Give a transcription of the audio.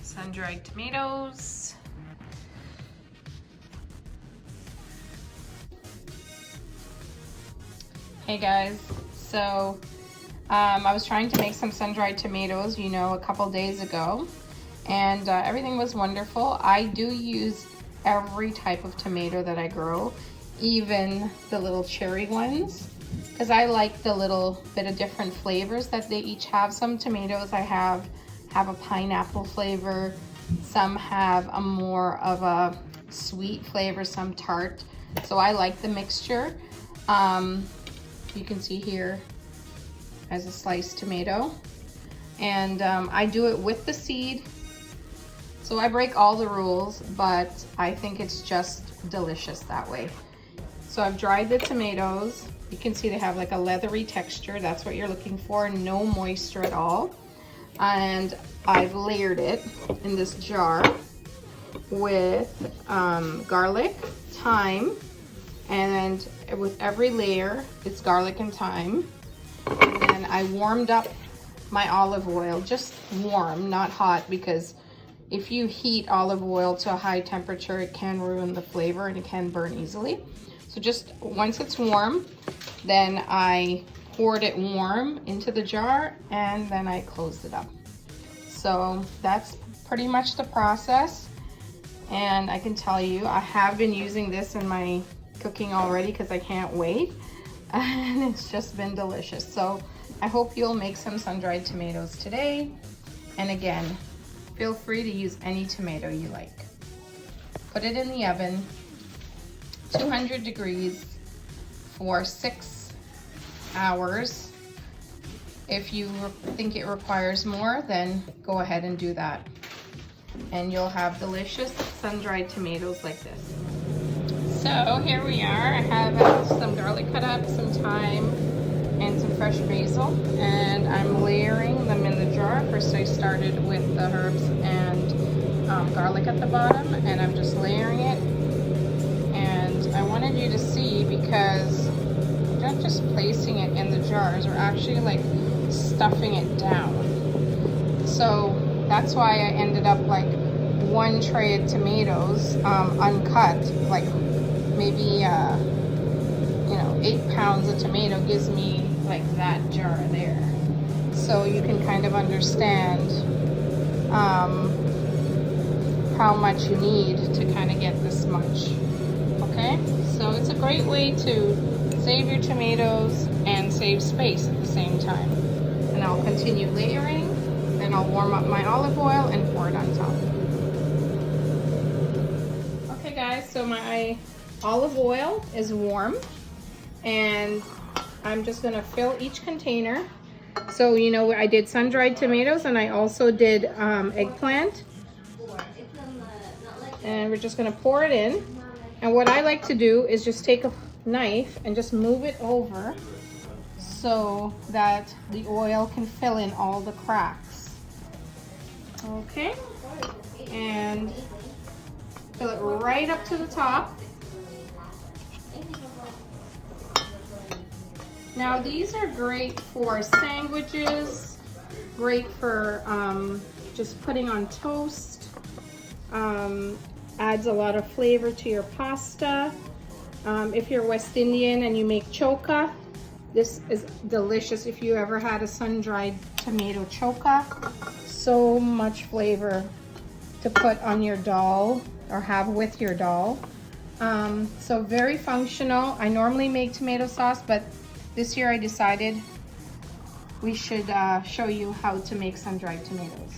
Sun-dried tomatoes. Hey guys, so I was trying to make some sun-dried tomatoes, you know, a couple days ago, and everything was wonderful. I do use every type of tomato that I grow, even the little cherry ones, because I like the little bit of different flavors that they each have. Some tomatoes I have a pineapple flavor, some have a more of a sweet flavor, some tart. So I like the mixture. You can see here as a sliced tomato, and I do it with the seed. So I break all the rules, but I think it's just delicious that way. So I've dried the tomatoes. You can see they have like a leathery texture. That's what you're looking for, no moisture at all. And I've layered it in this jar with garlic, thyme, and with every layer it's garlic and thyme. And then I warmed up my olive oil, just warm, not hot, because if you heat olive oil to a high temperature, it can ruin the flavor and it can burn easily. So just once it's warm, then I poured it warm into the jar and then I closed it up. So that's pretty much the process. And I can tell you, I have been using this in my cooking already because I can't wait. And it's just been delicious. So I hope you'll make some sun-dried tomatoes today. And again, feel free to use any tomato you like. Put it in the oven, 200 degrees for 6 hours. If you think it requires more, then go ahead and do that. And you'll have delicious sun-dried tomatoes like this. So here we are. I have some garlic cut up, some thyme, and some fresh basil, and I'm layering them in the jar. First I started with the herbs and garlic at the bottom, and I'm just layering it. And I wanted you to see, because we're not just placing it in the jars, we're actually like stuffing it down. So that's why I ended up like one tray of tomatoes uncut, like maybe you know, 8 pounds of tomato gives me like that jar there. So you can kind of understand how much you need to kind of get this much. Okay, so it's a great way to save your tomatoes and save space at the same time. And I'll continue layering, then I'll warm up my olive oil and pour it on top. Okay guys, so my olive oil is warm, and I'm just gonna fill each container. So you know, I did sun-dried tomatoes and I also did eggplant, and we're just gonna pour it in. And what I like to do is just take a knife and just move it over so that the oil can fill in all the cracks. Okay, and fill it right up to the top. Now these are great for sandwiches, great for just putting on toast, adds a lot of flavor to your pasta. If you're West Indian and you make choka, this is delicious. If you ever had a sun-dried tomato choka, so much flavor to put on your dal or have with your dal. So very functional. I normally make tomato sauce, but this year I decided we should show you how to make sun-dried tomatoes.